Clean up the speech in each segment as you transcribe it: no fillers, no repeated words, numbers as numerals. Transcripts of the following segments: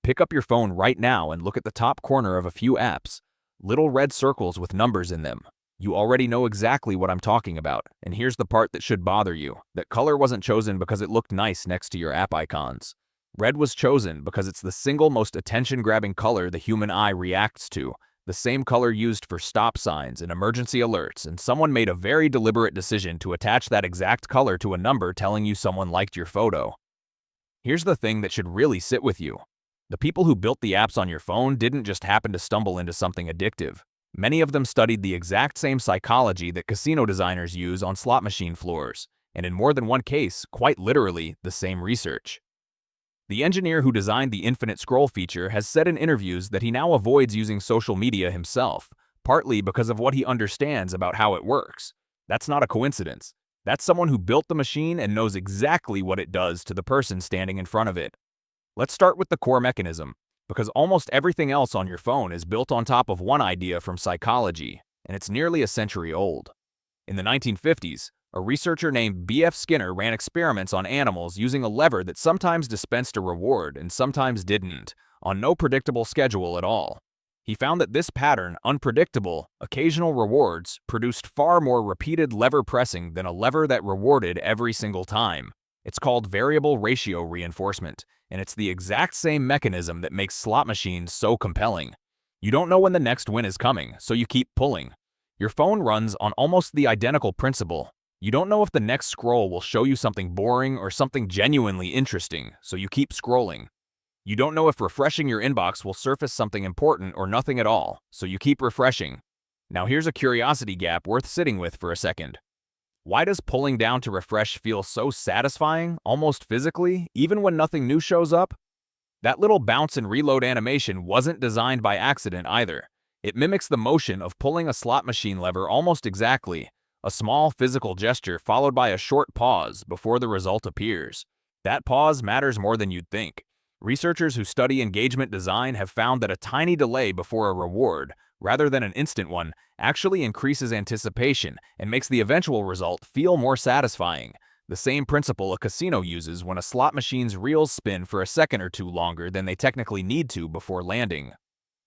Pick up your phone right now and look at the top corner of a few apps. Little red circles with numbers in them. You already know exactly what I'm talking about, and here's the part that should bother you. That color wasn't chosen because it looked nice next to your app icons. Red was chosen because it's the single most attention-grabbing color the human eye reacts to, the same color used for stop signs and emergency alerts, and someone made a very deliberate decision to attach that exact color to a number telling you someone liked your photo. Here's the thing that should really sit with you. The people who built the apps on your phone didn't just happen to stumble into something addictive. Many of them studied the exact same psychology that casino designers use on slot machine floors, and in more than one case, quite literally, the same research. The engineer who designed the infinite scroll feature has said in interviews that he now avoids using social media himself, partly because of what he understands about how it works. That's not a coincidence. That's someone who built the machine and knows exactly what it does to the person standing in front of it. Let's start with the core mechanism, because almost everything else on your phone is built on top of one idea from psychology, and it's nearly a century old. In the 1950s, a researcher named B.F. Skinner ran experiments on animals using a lever that sometimes dispensed a reward and sometimes didn't, on no predictable schedule at all. He found that this pattern, unpredictable, occasional rewards, produced far more repeated lever pressing than a lever that rewarded every single time. It's called variable ratio reinforcement, and it's the exact same mechanism that makes slot machines so compelling. You don't know when the next win is coming, so you keep pulling. Your phone runs on almost the identical principle. You don't know if the next scroll will show you something boring or something genuinely interesting, so you keep scrolling. You don't know if refreshing your inbox will surface something important or nothing at all, so you keep refreshing. Now here's a curiosity gap worth sitting with for a second. Why does pulling down to refresh feel so satisfying, almost physically, even when nothing new shows up? That little bounce and reload animation wasn't designed by accident either. It mimics the motion of pulling a slot machine lever almost exactly, a small physical gesture followed by a short pause before the result appears. That pause matters more than you'd think. Researchers who study engagement design have found that a tiny delay before a reward, rather than an instant one, actually increases anticipation and makes the eventual result feel more satisfying. The same principle a casino uses when a slot machine's reels spin for a second or two longer than they technically need to before landing.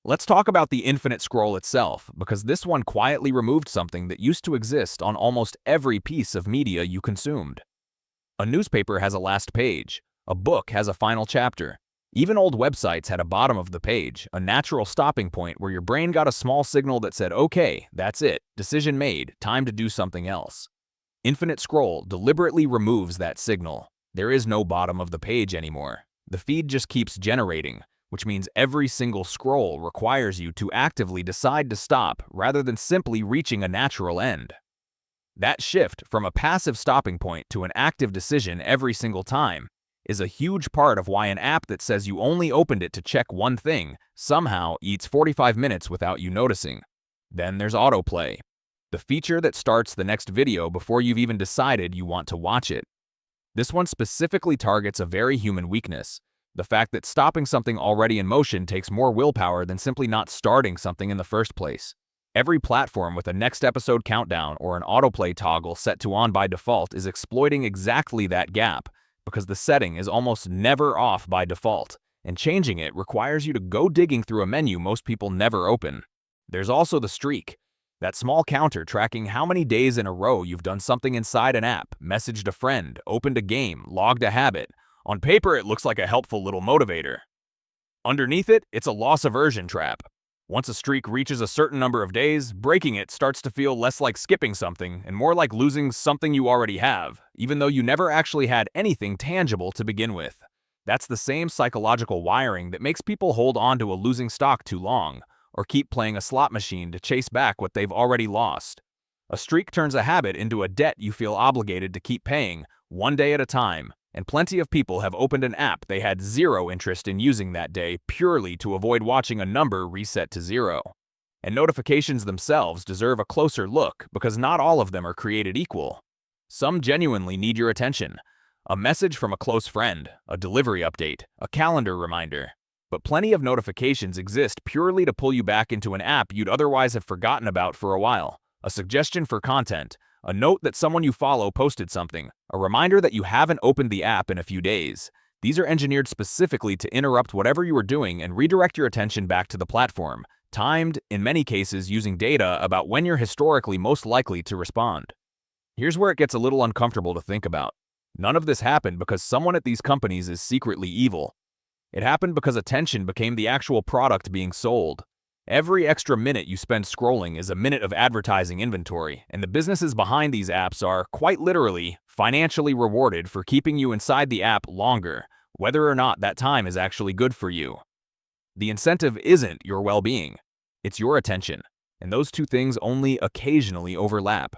Let's talk about the infinite scroll itself, because this one quietly removed something that used to exist on almost every piece of media you consumed. A newspaper has a last page. A book has a final chapter. Even old websites had a bottom of the page, a natural stopping point where your brain got a small signal that said, okay, that's it, decision made, time to do something else. Infinite Scroll deliberately removes that signal. There is no bottom of the page anymore. The feed just keeps generating, which means every single scroll requires you to actively decide to stop rather than simply reaching a natural end. That shift from a passive stopping point to an active decision every single time is a huge part of why an app that says you only opened it to check one thing somehow eats 45 minutes without you noticing. Then there's autoplay, the feature that starts the next video before you've even decided you want to watch it. This one specifically targets a very human weakness, the fact that stopping something already in motion takes more willpower than simply not starting something in the first place. Every platform with a next episode countdown or an autoplay toggle set to on by default is exploiting exactly that gap, because the setting is almost never off by default, and changing it requires you to go digging through a menu most people never open. There's also the streak, that small counter tracking how many days in a row you've done something inside an app, messaged a friend, opened a game, logged a habit. On paper, it looks like a helpful little motivator. Underneath it, it's a loss aversion trap. Once a streak reaches a certain number of days, breaking it starts to feel less like skipping something and more like losing something you already have, even though you never actually had anything tangible to begin with. That's the same psychological wiring that makes people hold on to a losing stock too long, or keep playing a slot machine to chase back what they've already lost. A streak turns a habit into a debt you feel obligated to keep paying, one day at a time, and plenty of people have opened an app they had zero interest in using that day purely to avoid watching a number reset to zero. And notifications themselves deserve a closer look because not all of them are created equal. Some genuinely need your attention. A message from a close friend, a delivery update, a calendar reminder. But plenty of notifications exist purely to pull you back into an app you'd otherwise have forgotten about for a while. A suggestion for content, a note that someone you follow posted something, a reminder that you haven't opened the app in a few days. These are engineered specifically to interrupt whatever you are doing and redirect your attention back to the platform, timed, in many cases using data about when you're historically most likely to respond. Here's where it gets a little uncomfortable to think about. None of this happened because someone at these companies is secretly evil. It happened because attention became the actual product being sold. Every extra minute you spend scrolling is a minute of advertising inventory, and the businesses behind these apps are, quite literally, financially rewarded for keeping you inside the app longer, whether or not that time is actually good for you. The incentive isn't your well-being, it's your attention, and those two things only occasionally overlap.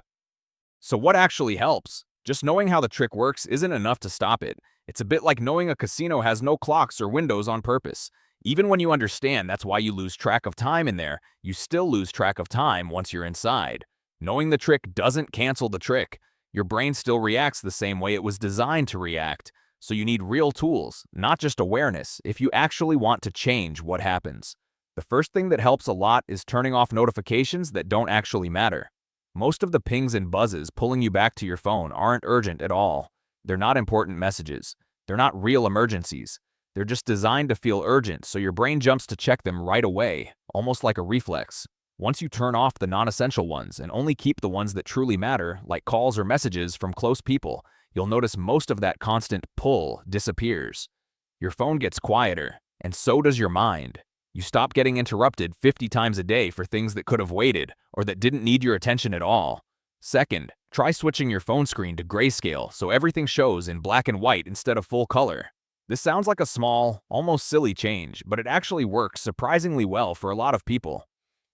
So what actually helps? Just knowing how the trick works isn't enough to stop it. It's a bit like knowing a casino has no clocks or windows on purpose. Even when you understand that's why you lose track of time in there, you still lose track of time once you're inside. Knowing the trick doesn't cancel the trick. Your brain still reacts the same way it was designed to react. So you need real tools, not just awareness, if you actually want to change what happens. The first thing that helps a lot is turning off notifications that don't actually matter. Most of the pings and buzzes pulling you back to your phone aren't urgent at all. They're not important messages. They're not real emergencies. They're just designed to feel urgent, so your brain jumps to check them right away, almost like a reflex. Once you turn off the non-essential ones and only keep the ones that truly matter, like calls or messages from close people, you'll notice most of that constant pull disappears. Your phone gets quieter, and so does your mind. You stop getting interrupted 50 times a day for things that could have waited or that didn't need your attention at all. Second, try switching your phone screen to grayscale so everything shows in black and white instead of full color. This sounds like a small, almost silly change, but it actually works surprisingly well for a lot of people.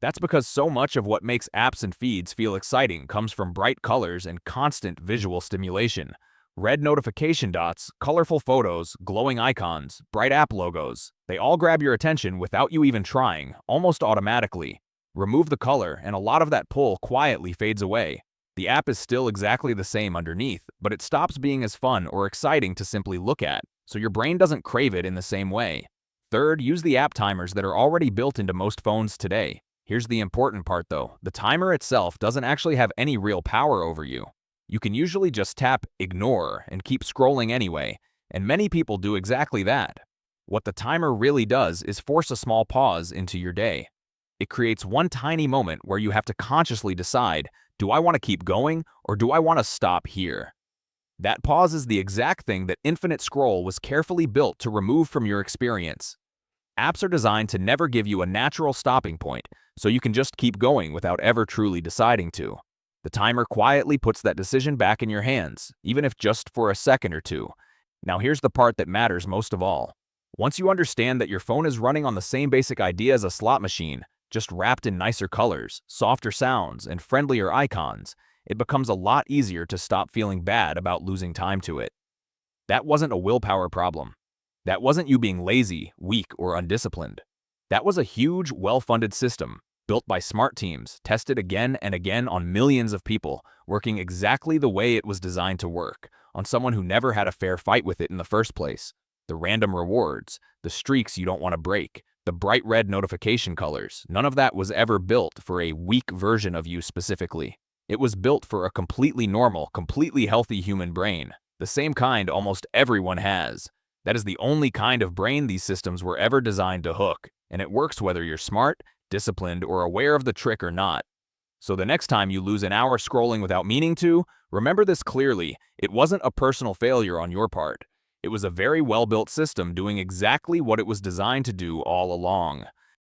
That's because so much of what makes apps and feeds feel exciting comes from bright colors and constant visual stimulation. Red notification dots, colorful photos, glowing icons, bright app logos, they all grab your attention without you even trying, almost automatically. Remove the color, and a lot of that pull quietly fades away. The app is still exactly the same underneath, but it stops being as fun or exciting to simply look at, so your brain doesn't crave it in the same way. Third, use the app timers that are already built into most phones today. Here's the important part though, the timer itself doesn't actually have any real power over you. You can usually just tap ignore and keep scrolling anyway, and many people do exactly that. What the timer really does is force a small pause into your day. It creates one tiny moment where you have to consciously decide, do I want to keep going or do I want to stop here? That pause is the exact thing that Infinite Scroll was carefully built to remove from your experience. Apps are designed to never give you a natural stopping point, so you can just keep going without ever truly deciding to. The timer quietly puts that decision back in your hands, even if just for a second or two. Now here's the part that matters most of all. Once you understand that your phone is running on the same basic idea as a slot machine, just wrapped in nicer colors, softer sounds, and friendlier icons, it becomes a lot easier to stop feeling bad about losing time to it. That wasn't a willpower problem. That wasn't you being lazy, weak, or undisciplined. That was a huge, well-funded system, built by smart teams, tested again and again on millions of people, working exactly the way it was designed to work, on someone who never had a fair fight with it in the first place. The random rewards, the streaks you don't want to break, the bright red notification colors, none of that was ever built for a weak version of you specifically. It was built for a completely normal, completely healthy human brain, the same kind almost everyone has. That is the only kind of brain these systems were ever designed to hook, and it works whether you're smart, disciplined, or aware of the trick or not. So the next time you lose an hour scrolling without meaning to, remember this clearly, it wasn't a personal failure on your part. It was a very well-built system doing exactly what it was designed to do all along.